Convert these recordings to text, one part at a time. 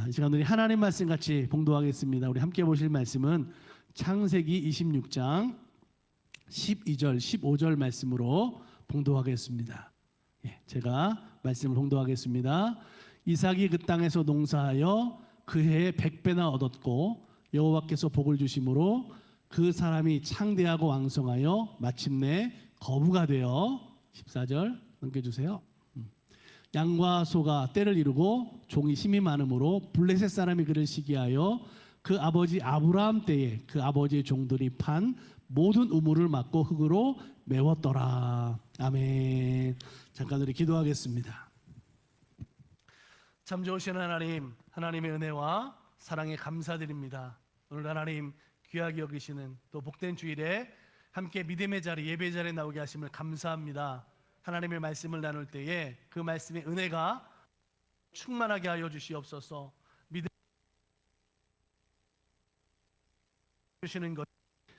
이 시간 우리 하나님 말씀 같이 봉독하겠습니다. 우리 함께 보실 말씀은 창세기 26장 12절, 15절 말씀으로 봉독하겠습니다. 제가 말씀을 봉독하겠습니다. 이삭이 그 땅에서 농사하여 그 해에 100배나 얻었고 여호와께서 복을 주심으로 그 사람이 창대하고 왕성하여 마침내 거부가 되어 14절 넘겨주세요. 양과 소가 떼를 이루고 종이 힘이 많으므로 블레셋 사람이 그를 시기하여 그 아버지 아브라함 때에 그 아버지의 종들이 판 모든 우물을 막고 흙으로 메웠더라. 아멘. 잠깐 우리 기도하겠습니다. 참 좋으신 하나님, 하나님의 은혜와 사랑에 감사드립니다. 오늘 하나님 귀하게 여기시는 또 복된 주일에 함께 믿음의 자리, 예배 자리에 나오게 하심을 감사합니다. 하나님의 말씀을 나눌 때에 그 말씀의 은혜가 충만하게 하여 주시옵소서. 믿음 주시는 것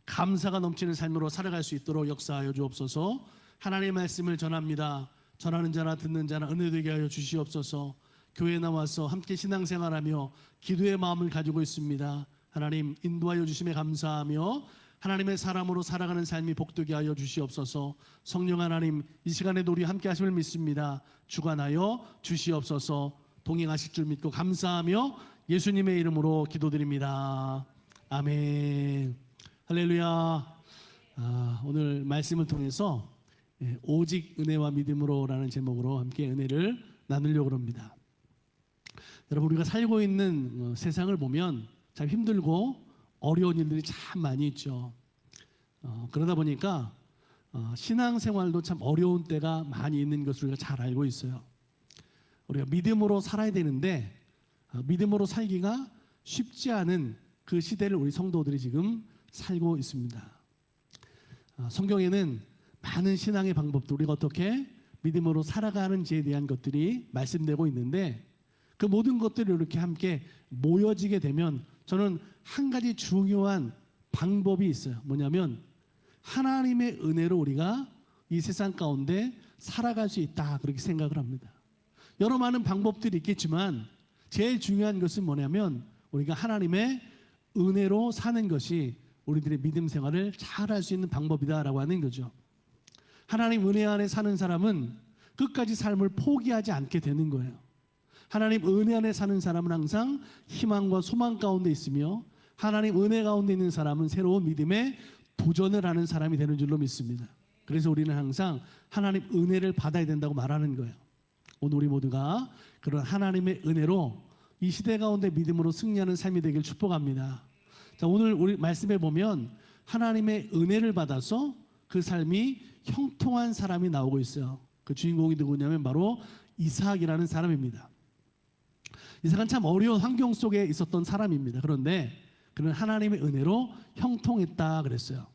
감사가 넘치는 삶으로 살아갈 수 있도록 역사하여 주옵소서. 하나님의 말씀을 전합니다. 전하는 자나 듣는 자나 은혜 되게 하여 주시옵소서. 교회에 나와서 함께 신앙생활하며 기도의 마음을 가지고 있습니다. 하나님 인도하여 주심에 감사하며 하나님의 사람으로 살아가는 삶이 복되게 하여 주시옵소서. 성령 하나님 이 시간에도 우리 함께 하심을 믿습니다. 주관하여 주시옵소서. 동행하실 줄 믿고 감사하며 예수님의 이름으로 기도드립니다. 아멘. 할렐루야. 오늘 말씀을 통해서 오직 은혜와 믿음으로라는 제목으로 함께 은혜를 나누려고 합니다. 여러분 우리가 살고 있는 세상을 보면 참 힘들고 어려운 일들이 참 많이 있죠. 그러다 보니까 신앙생활도 참 어려운 때가 많이 있는 것을 우리가 잘 알고 있어요. 우리가 믿음으로 살아야 되는데 믿음으로 살기가 쉽지 않은 그 시대를 우리 성도들이 지금 살고 있습니다. 성경에는 많은 신앙의 방법도 우리가 어떻게 믿음으로 살아가는지에 대한 것들이 말씀되고 있는데 그 모든 것들이 이렇게 함께 모여지게 되면 저는 한 가지 중요한 방법이 있어요. 뭐냐면 하나님의 은혜로 우리가 이 세상 가운데 살아갈 수 있다 그렇게 생각을 합니다. 여러 많은 방법들이 있겠지만 제일 중요한 것은 뭐냐면 우리가 하나님의 은혜로 사는 것이 우리들의 믿음 생활을 잘 할 수 있는 방법이다라고 하는 거죠. 하나님 은혜 안에 사는 사람은 끝까지 삶을 포기하지 않게 되는 거예요. 하나님 은혜 안에 사는 사람은 항상 희망과 소망 가운데 있으며 하나님 은혜 가운데 있는 사람은 새로운 믿음에 도전을 하는 사람이 되는 줄로 믿습니다. 그래서 우리는 항상 하나님 은혜를 받아야 된다고 말하는 거예요. 오늘 우리 모두가 그런 하나님의 은혜로 이 시대 가운데 믿음으로 승리하는 삶이 되길 축복합니다. 자, 오늘 우리 말씀에 보면 하나님의 은혜를 받아서 그 삶이 형통한 사람이 나오고 있어요. 그 주인공이 누구냐면 바로 이삭이라는 사람입니다. 이삭은 참 어려운 환경 속에 있었던 사람입니다. 그런데 그는 하나님의 은혜로 형통했다 그랬어요.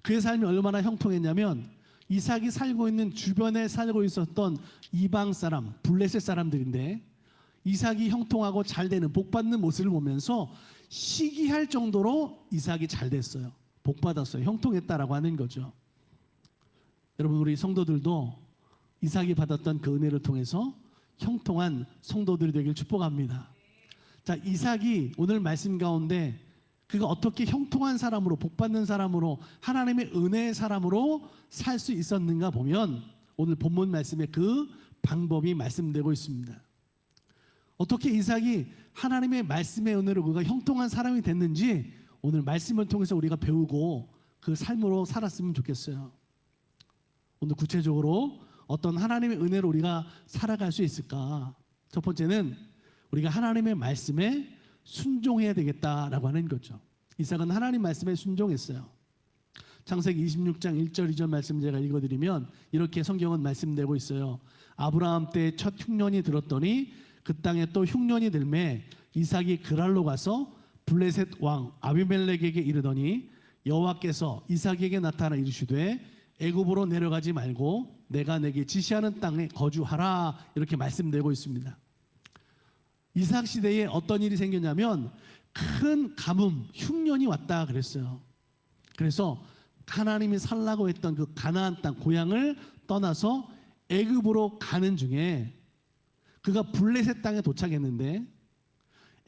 그의 삶이 얼마나 형통했냐면 이삭이 살고 있는 주변에 살고 있었던 이방 사람, 블레셋 사람들인데 이삭이 형통하고 잘 되는 복받는 모습을 보면서 시기할 정도로 이삭이 잘 됐어요. 복받았어요. 형통했다라고 하는 거죠. 여러분 우리 성도들도 이삭이 받았던 그 은혜를 통해서 형통한 성도들이 되길 축복합니다. 자, 이삭이 오늘 말씀 가운데 그가 어떻게 형통한 사람으로 복받는 사람으로 하나님의 은혜의 사람으로 살 수 있었는가 보면 오늘 본문 말씀에 그 방법이 말씀되고 있습니다. 어떻게 이삭이 하나님의 말씀의 은혜로 그가 형통한 사람이 됐는지 오늘 말씀을 통해서 우리가 배우고 그 삶으로 살았으면 좋겠어요. 오늘 구체적으로 어떤 하나님의 은혜로 우리가 살아갈 수 있을까? 첫 번째는 우리가 하나님의 말씀에 순종해야 되겠다라고 하는 거죠. 이삭은 하나님 말씀에 순종했어요. 창세기 26장 1절 2절 말씀 제가 읽어드리면 이렇게 성경은 말씀되고 있어요. 아브라함 때 첫 흉년이 들었더니 그 땅에 또 흉년이 들매 이삭이 그랄로 가서 블레셋 왕 아비멜렉에게 이르더니 여호와께서 이삭에게 나타나 이르시되 애굽으로 내려가지 말고 내가 내게 지시하는 땅에 거주하라 이렇게 말씀되고 있습니다. 이삭 시대에 어떤 일이 생겼냐면 큰 가뭄, 흉년이 왔다 그랬어요. 그래서 하나님이 살라고 했던 그 가나안 땅 고향을 떠나서 애굽으로 가는 중에 그가 블레셋 땅에 도착했는데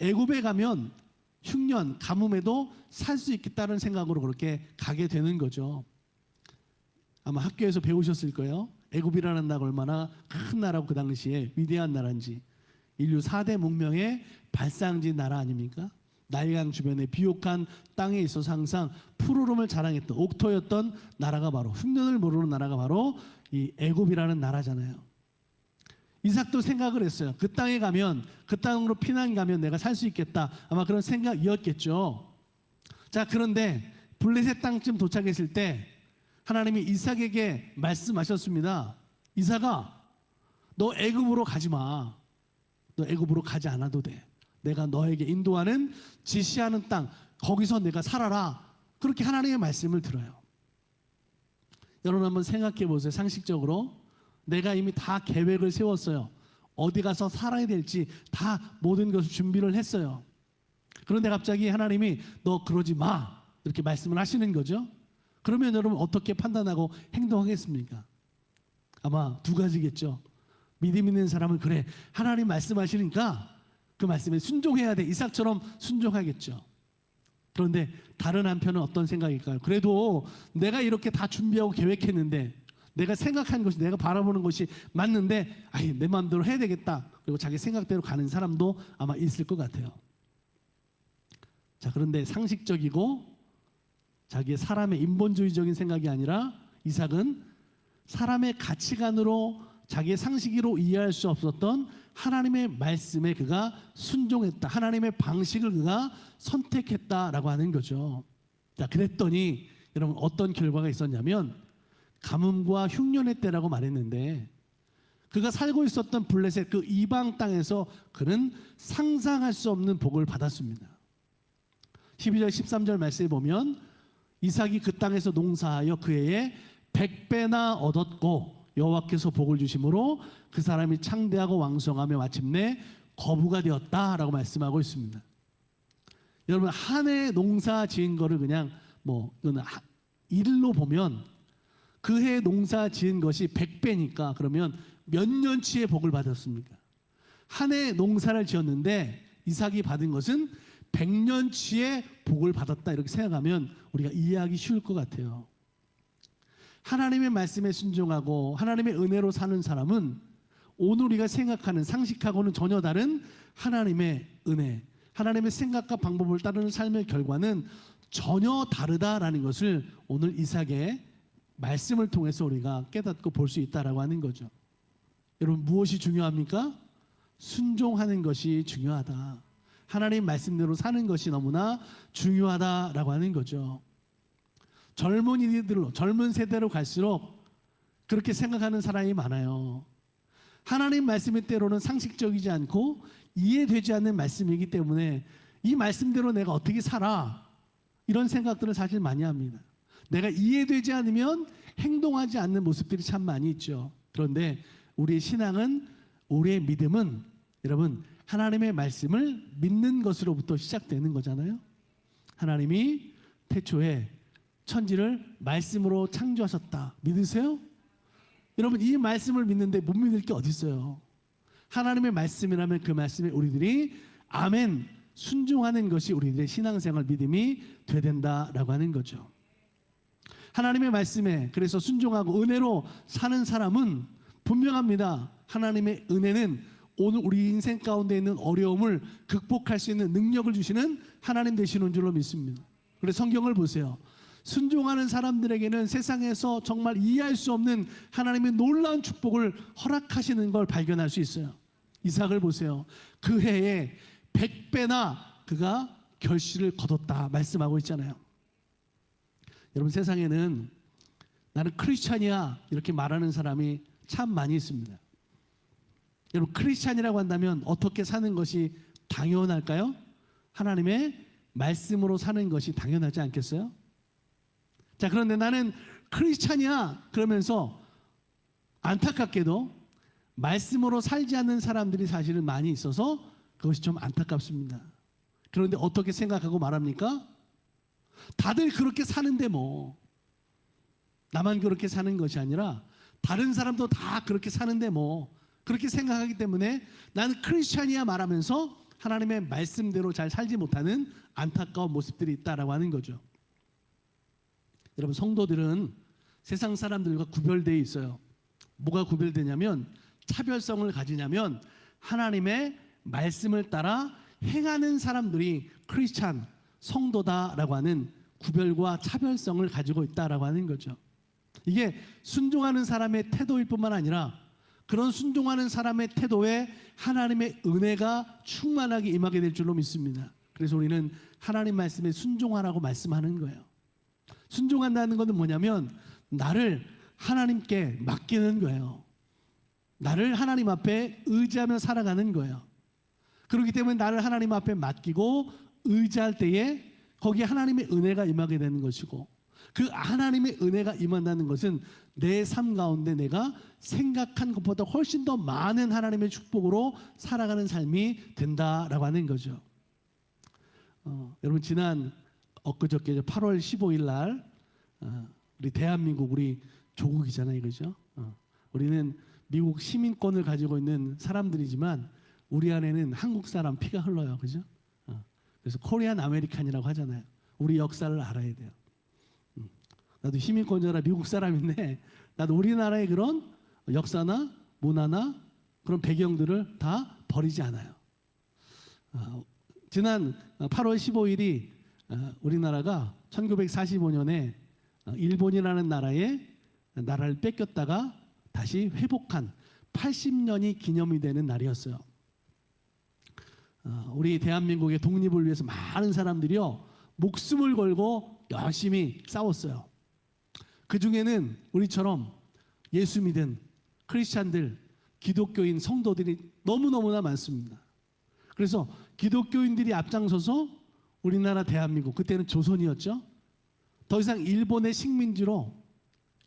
애굽에 가면 흉년, 가뭄에도 살 수 있겠다는 생각으로 그렇게 가게 되는 거죠. 아마 학교에서 배우셨을 거예요. 애굽이라는 나라가 얼마나 큰 나라고 그 당시에 위대한 나라인지. 인류 4대 문명의 발상지 나라 아닙니까? 나일강 주변에 비옥한 땅에 있어서 항상 푸르름을 자랑했던 옥토였던 나라가 바로, 흉년을 모르는 나라가 바로 이 애굽이라는 나라잖아요. 이삭도 생각을 했어요. 그 땅에 가면, 그 땅으로 피난 가면 내가 살 수 있겠다. 아마 그런 생각이었겠죠. 자, 그런데 블레셋 땅쯤 도착했을 때 하나님이 이삭에게 말씀하셨습니다. 이삭아, 너 애굽으로 가지 마. 너 애굽으로 가지 않아도 돼. 내가 너에게 인도하는, 지시하는 땅, 거기서 내가 살아라. 그렇게 하나님의 말씀을 들어요. 여러분 한번 생각해 보세요. 상식적으로 내가 이미 다 계획을 세웠어요. 어디 가서 살아야 될지 다 모든 것을 준비를 했어요. 그런데 갑자기 하나님이 너 그러지 마, 이렇게 말씀을 하시는 거죠. 그러면 여러분 어떻게 판단하고 행동하겠습니까? 아마 두 가지겠죠. 믿음 있는 사람은 그래, 하나님 말씀하시니까 그 말씀에 순종해야 돼. 이삭처럼 순종하겠죠. 그런데 다른 한편은 어떤 생각일까요? 그래도 내가 이렇게 다 준비하고 계획했는데, 내가 생각한 것이, 내가 바라보는 것이 맞는데, 아니 내 마음대로 해야 되겠다. 그리고 자기 생각대로 가는 사람도 아마 있을 것 같아요. 자, 그런데 상식적이고 자기의 사람의 인본주의적인 생각이 아니라 이삭은 사람의 가치관으로, 자기의 상식으로 이해할 수 없었던 하나님의 말씀에 그가 순종했다. 하나님의 방식을 그가 선택했다라고 하는 거죠. 자, 그랬더니 여러분 어떤 결과가 있었냐면, 가뭄과 흉년의 때라고 말했는데, 그가 살고 있었던 블레셋 그 이방 땅에서 그는 상상할 수 없는 복을 받았습니다. 12절 13절 말씀에 보면 이삭이 그 땅에서 농사하여 그 해에 100배나 얻었고 여호와께서 복을 주심으로 그 사람이 창대하고 왕성하며 마침내 거부가 되었다라고 말씀하고 있습니다. 여러분 한 해 농사 지은 거를 그냥 이거는 일로 보면 그 해 농사 지은 것이 100배니까 그러면 몇 년치의 복을 받았습니까? 한 해 농사를 지었는데 이삭이 받은 것은 100년치의 복을 받았다, 이렇게 생각하면 우리가 이해하기 쉬울 것 같아요. 하나님의 말씀에 순종하고 하나님의 은혜로 사는 사람은 오늘 우리가 생각하는 상식하고는 전혀 다른 하나님의 은혜, 하나님의 생각과 방법을 따르는 삶의 결과는 전혀 다르다라는 것을 오늘 이삭의 말씀을 통해서 우리가 깨닫고 볼 수 있다라고 하는 거죠. 여러분 무엇이 중요합니까? 순종하는 것이 중요하다. 하나님 말씀대로 사는 것이 너무나 중요하다라고 하는 거죠. 젊은이들로, 젊은 세대로 갈수록 그렇게 생각하는 사람이 많아요. 하나님 말씀의 때로는 상식적이지 않고 이해되지 않는 말씀이기 때문에 이 말씀대로 내가 어떻게 살아? 이런 생각들을 사실 많이 합니다. 내가 이해되지 않으면 행동하지 않는 모습들이 참 많이 있죠. 그런데 우리의 신앙은, 우리의 믿음은 여러분 하나님의 말씀을 믿는 것으로부터 시작되는 거잖아요. 하나님이 태초에 천지를 말씀으로 창조하셨다. 믿으세요? 여러분 이 말씀을 믿는데 못 믿을 게 어디 있어요? 하나님의 말씀이라면 그 말씀에 우리들이 아멘 순종하는 것이 우리들의 신앙생활 믿음이 돼야 된다라고 하는 거죠. 하나님의 말씀에 그래서 순종하고 은혜로 사는 사람은 분명합니다. 하나님의 은혜는 오늘 우리 인생 가운데 있는 어려움을 극복할 수 있는 능력을 주시는 하나님 되시는 줄로 믿습니다. 그래서 성경을 보세요. 순종하는 사람들에게는 세상에서 정말 이해할 수 없는 하나님의 놀라운 축복을 허락하시는 걸 발견할 수 있어요. 이삭을 보세요. 그 해에 100배나 그가 결실을 거뒀다 말씀하고 있잖아요. 여러분 세상에는 나는 크리스찬이야 이렇게 말하는 사람이 참 많이 있습니다. 여러분 크리스찬이라고 한다면 어떻게 사는 것이 당연할까요? 하나님의 말씀으로 사는 것이 당연하지 않겠어요? 자, 그런데 나는 크리스찬이야 그러면서 안타깝게도 말씀으로 살지 않는 사람들이 사실은 많이 있어서 그것이 좀 안타깝습니다. 그런데 어떻게 생각하고 말합니까? 다들 그렇게 사는데 뭐 나만 그렇게 사는 것이 아니라 다른 사람도 다 그렇게 사는데 뭐 그렇게 생각하기 때문에 나는 크리스찬이야 말하면서 하나님의 말씀대로 잘 살지 못하는 안타까운 모습들이 있다라고 하는 거죠. 여러분, 성도들은 세상 사람들과 구별되어 있어요. 뭐가 구별되냐면, 차별성을 가지냐면 하나님의 말씀을 따라 행하는 사람들이 크리스찬, 성도다라고 하는 구별과 차별성을 가지고 있다라고 하는 거죠. 이게 순종하는 사람의 태도일 뿐만 아니라 그런 순종하는 사람의 태도에 하나님의 은혜가 충만하게 임하게 될 줄로 믿습니다. 그래서 우리는 하나님 말씀에 순종하라고 말씀하는 거예요. 순종한다는 것은 뭐냐면 나를 하나님께 맡기는 거예요. 나를 하나님 앞에 의지하며 살아가는 거예요. 그렇기 때문에 나를 하나님 앞에 맡기고 의지할 때에 거기에 하나님의 은혜가 임하게 되는 것이고, 그 하나님의 은혜가 임한다는 것은 내 삶 가운데 내가 생각한 것보다 훨씬 더 많은 하나님의 축복으로 살아가는 삶이 된다라고 하는 거죠. 여러분, 지난 엊그저께 8월 15일 날 우리 대한민국, 우리 조국이잖아요, 그죠? 우리는 미국 시민권을 가지고 있는 사람들이지만 우리 안에는 한국 사람 피가 흘러요, 그죠? 그래서 코리안 아메리칸이라고 하잖아요. 우리 역사를 알아야 돼요. 나도 시민권자라 미국 사람인데 나도 우리나라의 그런 역사나 문화나 그런 배경들을 다 버리지 않아요. 지난 8월 15일이 우리나라가 1945년에 일본이라는 나라를 뺏겼다가 다시 회복한 80년이 기념이 되는 날이었어요. 우리 대한민국의 독립을 위해서 많은 사람들이요 목숨을 걸고 열심히 싸웠어요. 그 중에는 우리처럼 예수 믿은 크리스찬들, 기독교인 성도들이 너무너무나 많습니다. 그래서 기독교인들이 앞장서서 우리나라 대한민국, 그때는 조선이었죠, 더 이상 일본의 식민지로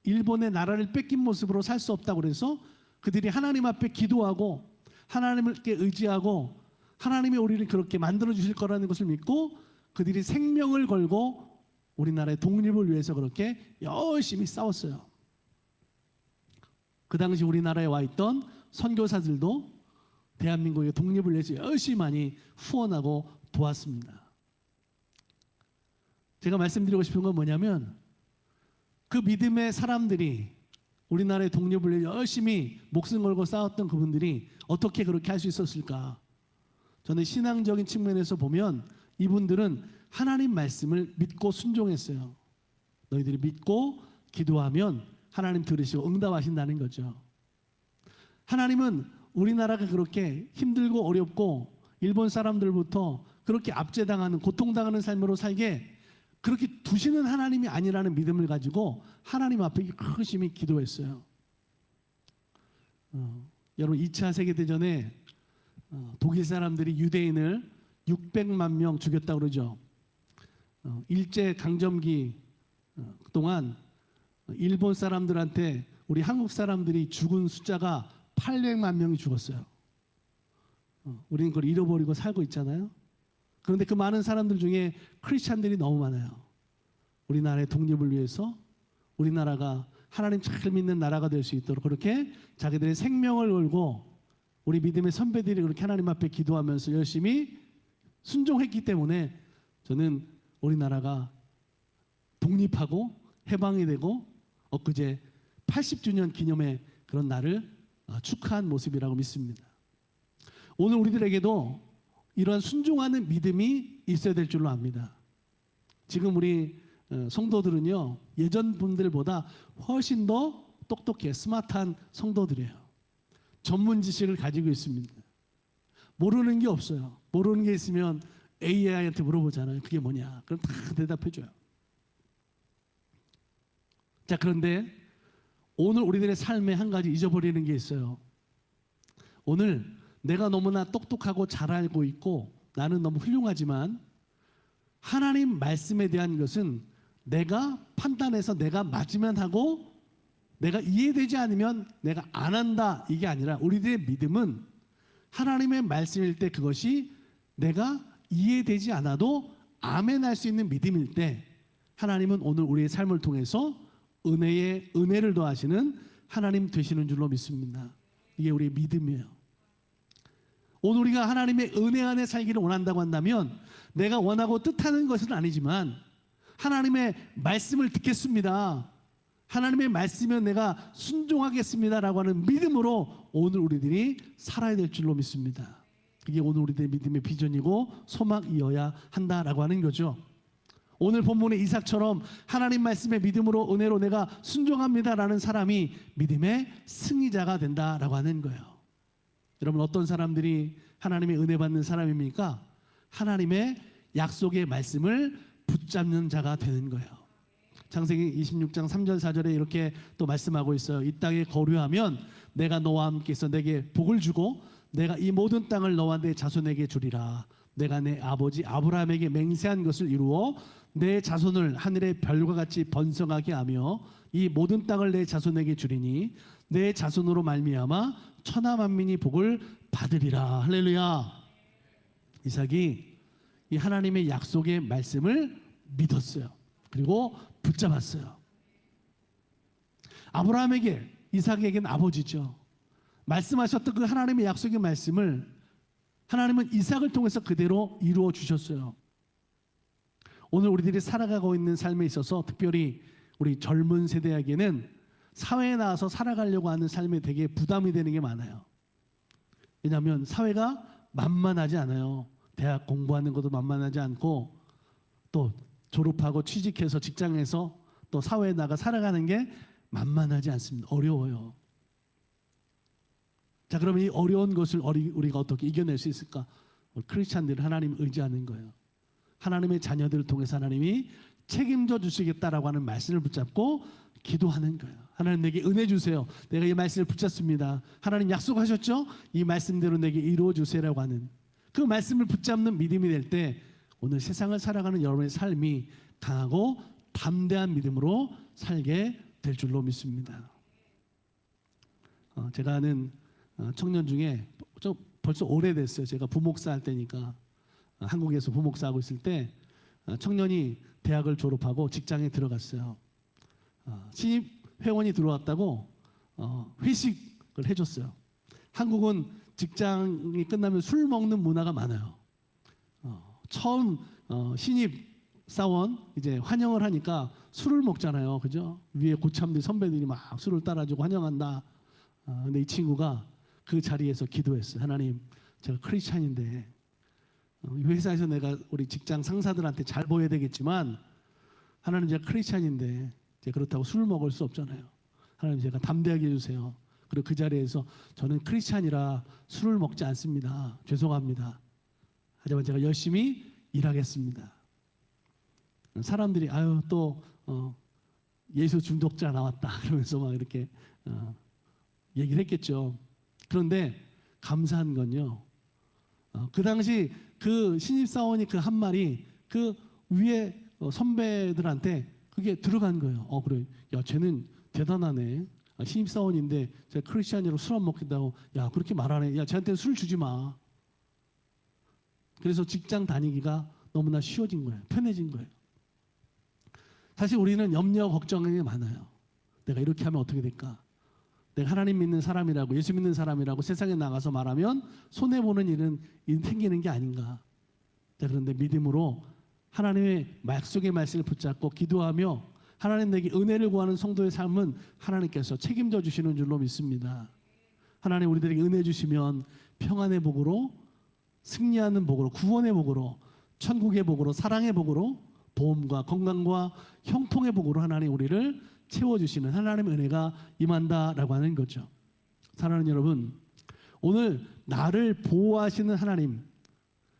일본의 나라를 뺏긴 모습으로 살 수 없다고 그래서 그들이 하나님 앞에 기도하고 하나님께 의지하고 하나님이 우리를 그렇게 만들어 주실 거라는 것을 믿고 그들이 생명을 걸고 우리나라의 독립을 위해서 그렇게 열심히 싸웠어요. 그 당시 우리나라에 와 있던 선교사들도 대한민국의 독립을 위해서 열심히 많이 후원하고 도왔습니다. 제가 말씀드리고 싶은 건 뭐냐면, 그 믿음의 사람들이 우리나라의 독립을 위해 열심히 목숨 걸고 싸웠던 그분들이 어떻게 그렇게 할 수 있었을까? 저는 신앙적인 측면에서 보면 이분들은 하나님 말씀을 믿고 순종했어요. 너희들이 믿고 기도하면 하나님 들으시고 응답하신다는 거죠. 하나님은 우리나라가 그렇게 힘들고 어렵고 일본 사람들부터 그렇게 압제당하는, 고통당하는 삶으로 살게 그렇게 두시는 하나님이 아니라는 믿음을 가지고 하나님 앞에 열심히 기도했어요. 여러분, 2차 세계대전에 독일 사람들이 유대인을 600만 명 죽였다고 그러죠. 일제 강점기 동안 일본 사람들한테 우리 한국 사람들이 죽은 숫자가 800만 명이 죽었어요. 우리는 그걸 잃어버리고 살고 있잖아요. 그런데 그 많은 사람들 중에 크리스찬들이 너무 많아요. 우리나라의 독립을 위해서 우리나라가 하나님 잘 믿는 나라가 될 수 있도록 그렇게 자기들의 생명을 걸고 우리 믿음의 선배들이 그렇게 하나님 앞에 기도하면서 열심히 순종했기 때문에 저는 우리나라가 독립하고 해방이 되고 엊그제 80주년 기념의 그런 날을 축하한 모습이라고 믿습니다. 오늘 우리들에게도 이러한 순종하는 믿음이 있어야 될 줄로 압니다. 지금 우리 성도들은요 예전 분들보다 훨씬 더 똑똑해 스마트한 성도들이에요. 전문 지식을 가지고 있습니다. 모르는 게 없어요. 모르는 게 있으면 AI한테 물어보잖아요. 그게 뭐냐? 그럼 다 대답해줘요. 자, 그런데 오늘 우리들의 삶에 한 가지 잊어버리는 게 있어요. 오늘 내가 너무나 똑똑하고 잘 알고 있고 나는 너무 훌륭하지만 하나님 말씀에 대한 것은 내가 판단해서 내가 맞으면 하고 내가 이해되지 않으면 내가 안 한다, 이게 아니라 우리들의 믿음은 하나님의 말씀일 때 그것이 내가 이해되지 않아도 아멘할 수 있는 믿음일 때 하나님은 오늘 우리의 삶을 통해서 은혜를 더하시는 하나님 되시는 줄로 믿습니다. 이게 우리의 믿음이에요. 오늘 우리가 하나님의 은혜 안에 살기를 원한다고 한다면 내가 원하고 뜻하는 것은 아니지만 하나님의 말씀을 듣겠습니다. 하나님의 말씀이면 내가 순종하겠습니다라고 하는 믿음으로 오늘 우리들이 살아야 될 줄로 믿습니다. 그게 오늘 우리들의 믿음의 비전이고 소망이어야 한다라고 하는 거죠. 오늘 본문의 이삭처럼 하나님 말씀의 믿음으로 은혜로 내가 순종합니다라는 사람이 믿음의 승리자가 된다라고 하는 거예요. 여러분, 어떤 사람들이 하나님의 은혜 받는 사람입니까? 하나님의 약속의 말씀을 붙잡는 자가 되는 거예요. 창세기 26장 3절 4절에 이렇게 또 말씀하고 있어요. 이 땅에 거류하면 내가 너와 함께 있어 내게 복을 주고 내가 이 모든 땅을 너와 내 자손에게 주리라. 내가 내 아버지 아브라함에게 맹세한 것을 이루어 내 자손을 하늘의 별과 같이 번성하게 하며 이 모든 땅을 내 자손에게 주리니 내 자손으로 말미암아 천하 만민이 복을 받으리라. 할렐루야. 이삭이 이 하나님의 약속의 말씀을 믿었어요. 그리고 붙잡았어요. 아브라함에게, 이삭에게는 아버지죠. 말씀하셨던 그 하나님의 약속의 말씀을 하나님은 이삭을 통해서 그대로 이루어 주셨어요. 오늘 우리들이 살아가고 있는 삶에 있어서 특별히 우리 젊은 세대에게는 사회에 나와서 살아가려고 하는 삶에 되게 부담이 되는 게 많아요. 왜냐하면 사회가 만만하지 않아요. 대학 공부하는 것도 만만하지 않고 또 졸업하고 취직해서 직장에서 또 사회에 나가 살아가는 게 만만하지 않습니다. 어려워요. 자, 그러면 이 어려운 것을 우리가 어떻게 이겨낼 수 있을까? 크리스찬들은 하나님을 의지하는 거예요. 하나님의 자녀들을 통해서 하나님이 책임져 주시겠다라고 하는 말씀을 붙잡고 기도하는 거예요. 하나님 내게 은혜 주세요. 내가 이 말씀을 붙잡습니다. 하나님 약속하셨죠? 이 말씀대로 내게 이루어 주세요라고 하는 그 말씀을 붙잡는 믿음이 될 때 오늘 세상을 살아가는 여러분의 삶이 강하고 담대한 믿음으로 살게 될 줄로 믿습니다. 제가 아는 청년 중에 좀 벌써 오래됐어요. 제가 부목사 할 때니까 한국에서 부목사 하고 있을 때 청년이 대학을 졸업하고 직장에 들어갔어요. 신입 회원이 들어왔다고 회식을 해줬어요. 한국은 직장이 끝나면 술 먹는 문화가 많아요. 처음 신입 사원 이제 환영을 하니까 술을 먹잖아요, 그죠? 위에 고참들 선배들이 막 술을 따라주고 환영한다. 근데 이 친구가 그 자리에서 기도했어요. 하나님, 제가 크리스찬인데 회사에서 내가 우리 직장 상사들한테 잘 보여야 되겠지만 하나님, 제가 크리스찬인데 그렇다고 술을 먹을 수 없잖아요. 하나님, 제가 담대하게 해주세요. 그리고 그 자리에서 저는 크리스찬이라 술을 먹지 않습니다. 죄송합니다. 하지만 제가 열심히 일하겠습니다. 사람들이 아유 또 예수 중독자 나왔다 그러면서 막 이렇게 얘기를 했겠죠. 그런데 감사한 건요. 그 당시 그 신입사원이 그 한 말이 그 위에 선배들한테 그게 들어간 거예요. 그래, 야 쟤는 대단하네. 신입사원인데 제가 크리스찬이라고 술 안 먹겠다고, 야 그렇게 말하네. 야 쟤한테 술 주지 마. 그래서 직장 다니기가 너무나 쉬워진 거예요. 편해진 거예요. 사실 우리는 염려 걱정이 많아요. 내가 이렇게 하면 어떻게 될까? 내가 하나님 믿는 사람이라고, 예수 믿는 사람이라고 세상에 나가서 말하면 손해보는 일은 생기는 게 아닌가. 자, 그런데 믿음으로 하나님의 약속의 말씀을 붙잡고 기도하며 하나님 내게 은혜를 구하는 성도의 삶은 하나님께서 책임져 주시는 줄로 믿습니다. 하나님 우리들에게 은혜 주시면 평안의 복으로, 승리하는 복으로, 구원의 복으로, 천국의 복으로, 사랑의 복으로, 보험과 건강과 형통의 복으로 하나님 우리를 채워주시는 하나님의 은혜가 임한다라고 하는 거죠. 사랑하는 여러분, 오늘 나를 보호하시는 하나님,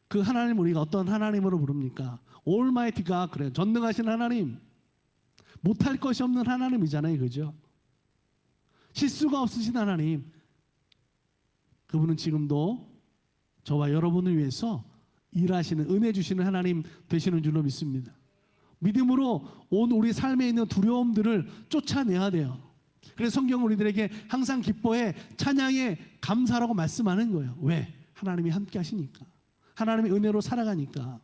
그 하나님 우리가 어떤 하나님으로 부릅니까? 올마이티가, 그래요. 전능하신 하나님, 못할 것이 없는 하나님이잖아요, 그죠? 실수가 없으신 하나님, 그분은 지금도 저와 여러분을 위해서 일하시는, 은혜 주시는 하나님 되시는 줄로 믿습니다. 믿음으로 온 우리 삶에 있는 두려움들을 쫓아내야 돼요. 그래서 성경은 우리들에게 항상 기뻐해, 찬양해, 감사라고 말씀하는 거예요. 왜? 하나님이 함께 하시니까. 하나님의 은혜로 살아가니까.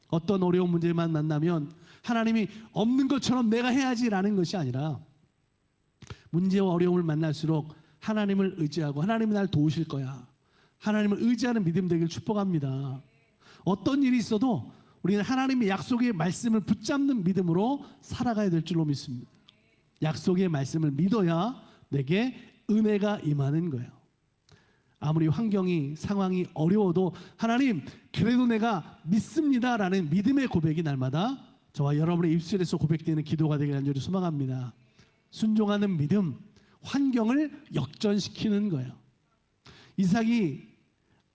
어떤 어려운 문제만 만나면 하나님이 없는 것처럼 내가 해야지라는 것이 아니라 문제와 어려움을 만날수록 하나님을 의지하고 하나님이 날 도우실 거야. 하나님을 의지하는 믿음 되길 축복합니다. 어떤 일이 있어도 우리는 하나님의 약속의 말씀을 붙잡는 믿음으로 살아가야 될 줄로 믿습니다. 약속의 말씀을 믿어야 내게 은혜가 임하는 거예요. 아무리 환경이 상황이 어려워도 하나님 그래도 내가 믿습니다라는 믿음의 고백이 날마다 저와 여러분의 입술에서 고백되는 기도가 되길 간절히 소망합니다. 순종하는 믿음, 환경을 역전시키는 거예요. 이삭이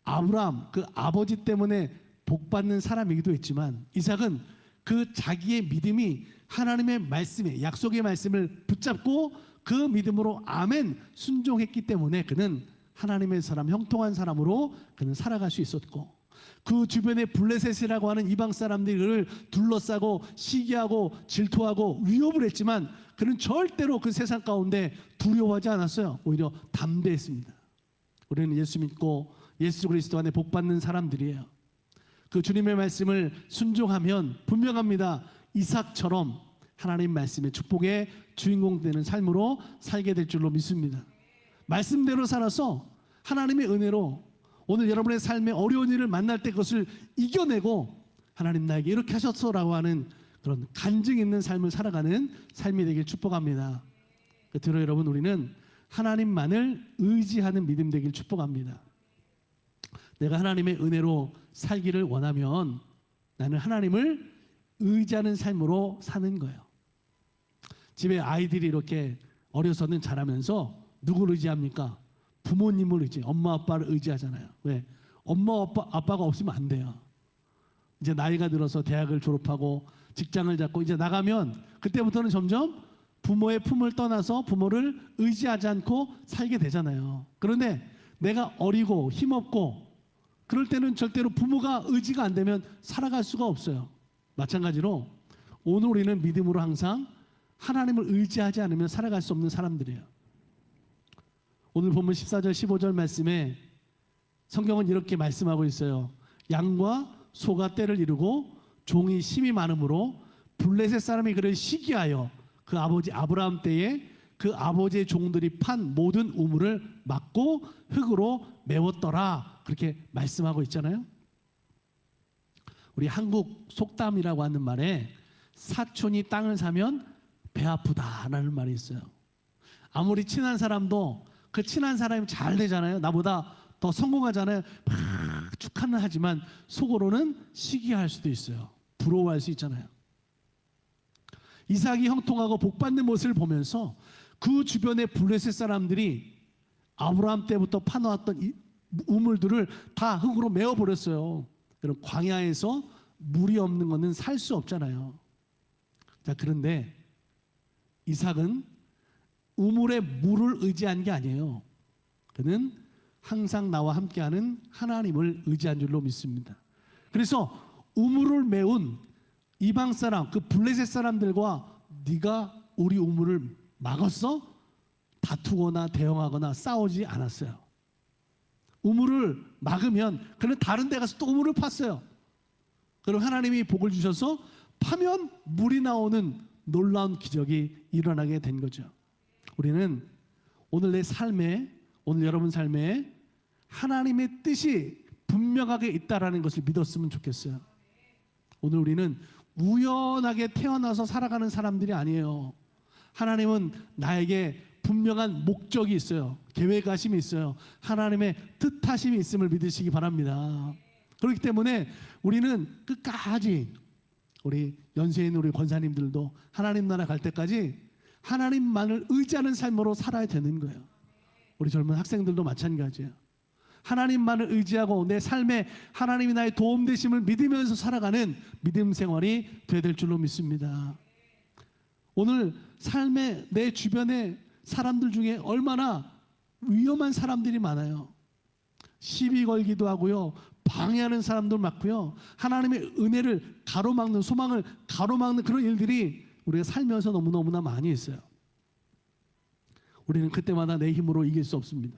아브라함 그 아버지 때문에 복받는 사람이기도 했지만 이삭은 그 자기의 믿음이 하나님의 말씀에 약속의 말씀을 붙잡고 그 믿음으로 아멘 순종했기 때문에 그는 하나님의 사람 형통한 사람으로 그는 살아갈 수 있었고 그 주변에 블레셋이라고 하는 이방 사람들이 그를 둘러싸고 시기하고 질투하고 위협을 했지만 그는 절대로 그 세상 가운데 두려워하지 않았어요. 오히려 담대했습니다. 우리는 예수 믿고 예수 그리스도 안에 복받는 사람들이에요. 그 주님의 말씀을 순종하면 분명합니다. 이삭처럼 하나님 말씀의 축복의 주인공 되는 삶으로 살게 될 줄로 믿습니다. 말씀대로 살아서 하나님의 은혜로 오늘 여러분의 삶에 어려운 일을 만날 때 그것을 이겨내고 하나님 나에게 이렇게 하셨어라고 하는 그런 간증 있는 삶을 살아가는 삶이 되길 축복합니다. 들어 여러분, 우리는 하나님만을 의지하는 믿음 되길 축복합니다. 내가 하나님의 은혜로 살기를 원하면 나는 하나님을 의지하는 삶으로 사는 거예요. 집에 아이들이 이렇게 어려서는 자라면서 누구를 의지합니까? 부모님을 엄마 아빠를 의지하잖아요. 왜? 엄마 아빠가 없으면 안 돼요. 이제 나이가 들어서 대학을 졸업하고 직장을 잡고 이제 나가면 그때부터는 점점 부모의 품을 떠나서 부모를 의지하지 않고 살게 되잖아요. 그런데 내가 어리고 힘없고 그럴 때는 절대로 부모가 의지가 안 되면 살아갈 수가 없어요. 마찬가지로 오늘 우리는 믿음으로 항상 하나님을 의지하지 않으면 살아갈 수 없는 사람들이에요. 오늘 본문 14절 15절 말씀에 성경은 이렇게 말씀하고 있어요. 양과 소가 때를 이루고 종이 심이 많으므로 블레셋 사람이 그를 시기하여 그 아버지 아브라함 때에 그 아버지의 종들이 판 모든 우물을 막고 흙으로 메웠더라. 그렇게 말씀하고 있잖아요. 우리 한국 속담이라고 하는 말에 사촌이 땅을 사면 배 아프다라는 말이 있어요. 아무리 친한 사람도 그 친한 사람이 잘 되잖아요. 나보다 더 성공하잖아요. 막 축하는 하지만 속으로는 시기할 수도 있어요. 부러워할 수 있잖아요. 이삭이 형통하고 복받는 모습을 보면서 그 주변의 블레셋 사람들이 아브라함 때부터 파놓았던 이 우물들을 다 흙으로 메워버렸어요. 여러분, 광야에서 물이 없는 것은 살 수 없잖아요. 자, 그런데 이삭은 우물에 물을 의지한 게 아니에요. 그는 항상 나와 함께하는 하나님을 의지한 줄로 믿습니다. 그래서 우물을 메운 이방 사람, 그 블레셋 사람들과 네가 우리 우물을 막았어? 다투거나 대응하거나 싸우지 않았어요. 우물을 막으면 그는 다른 데 가서 또 우물을 팠어요. 그럼 하나님이 복을 주셔서 파면 물이 나오는 놀라운 기적이 일어나게 된 거죠. 우리는 오늘 내 삶에, 오늘 여러분 삶에 하나님의 뜻이 분명하게 있다라는 것을 믿었으면 좋겠어요. 오늘 우리는 우연하게 태어나서 살아가는 사람들이 아니에요. 하나님은 나에게 분명한 목적이 있어요. 계획하심이 있어요. 하나님의 뜻하심이 있음을 믿으시기 바랍니다. 그렇기 때문에 우리는 끝까지 우리 연세에 있는 우리 권사님들도 하나님 나라 갈 때까지 하나님만을 의지하는 삶으로 살아야 되는 거예요. 우리 젊은 학생들도 마찬가지예요. 하나님만을 의지하고 내 삶에 하나님이 나의 도움 되심을 믿으면서 살아가는 믿음 생활이 되어야 될 줄로 믿습니다. 오늘 삶의 내 주변에 사람들 중에 얼마나 위험한 사람들이 많아요. 시비 걸기도 하고요, 방해하는 사람들 많고요, 하나님의 은혜를 가로막는, 소망을 가로막는 그런 일들이 우리가 살면서 너무너무나 많이 있어요. 우리는 그때마다 내 힘으로 이길 수 없습니다.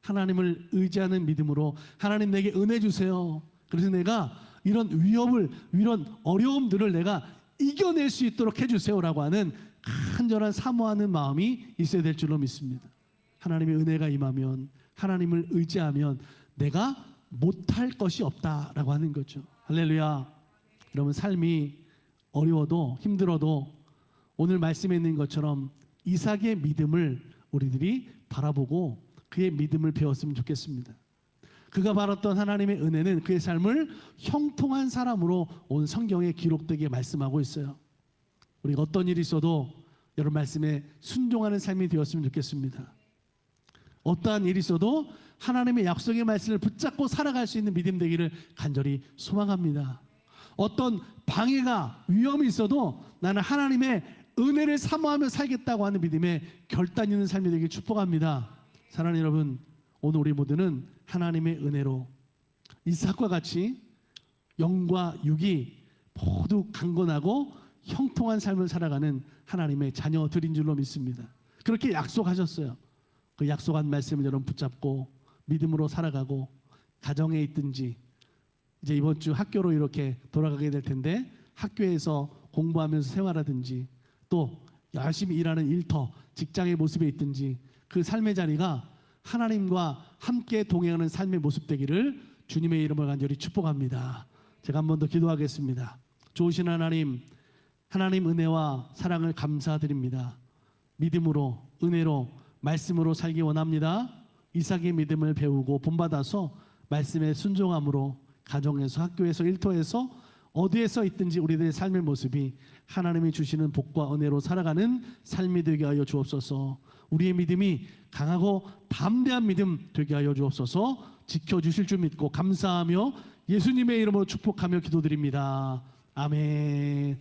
하나님을 의지하는 믿음으로 하나님 내게 은혜 주세요. 그래서 내가 이런 위협을, 이런 어려움들을 내가 이겨낼 수 있도록 해주세요라고 하는 간절한 사모하는 마음이 있어야 될 줄로 믿습니다. 하나님의 은혜가 임하면, 하나님을 의지하면 내가 못할 것이 없다라고 하는 거죠. 할렐루야. 여러분, 삶이 어려워도 힘들어도 오늘 말씀에 있는 것처럼 이삭의 믿음을 우리들이 바라보고 그의 믿음을 배웠으면 좋겠습니다. 그가 받았던 하나님의 은혜는 그의 삶을 형통한 사람으로 온 성경에 기록되게 말씀하고 있어요. 우리가 어떤 일이 있어도 여러분 말씀에 순종하는 삶이 되었으면 좋겠습니다. 어떠한 일이 있어도 하나님의 약속의 말씀을 붙잡고 살아갈 수 있는 믿음 되기를 간절히 소망합니다. 어떤 방해가 위험이 있어도 나는 하나님의 은혜를 사모하며 살겠다고 하는 믿음의 결단 있는 삶이 되길 축복합니다. 사랑하는 여러분, 오늘 우리 모두는 하나님의 은혜로 이삭과 같이 영과 육이 모두 강건하고 형통한 삶을 살아가는 하나님의 자녀들인 줄로 믿습니다. 그렇게 약속하셨어요. 그 약속한 말씀을 여러분 붙잡고 믿음으로 살아가고, 가정에 있든지 이제 이번 주 학교로 이렇게 돌아가게 될 텐데 학교에서 공부하면서 생활하든지 또 열심히 일하는 일터, 직장의 모습에 있든지 그 삶의 자리가 하나님과 함께 동행하는 삶의 모습 되기를 주님의 이름으로 간절히 축복합니다. 제가 한 번 더 기도하겠습니다. 좋으신 하나님, 하나님 은혜와 사랑을 감사드립니다. 믿음으로, 은혜로, 말씀으로 살기 원합니다. 이삭의 믿음을 배우고 본받아서 말씀에 순종함으로 가정에서, 학교에서, 일터에서 어디에서 있든지 우리들의 삶의 모습이 하나님이 주시는 복과 은혜로 살아가는 삶이 되게 하여 주옵소서. 우리의 믿음이 강하고 담대한 믿음 되게 하여 주옵소서. 지켜주실 줄 믿고 감사하며 예수님의 이름으로 축복하며 기도드립니다. 아멘.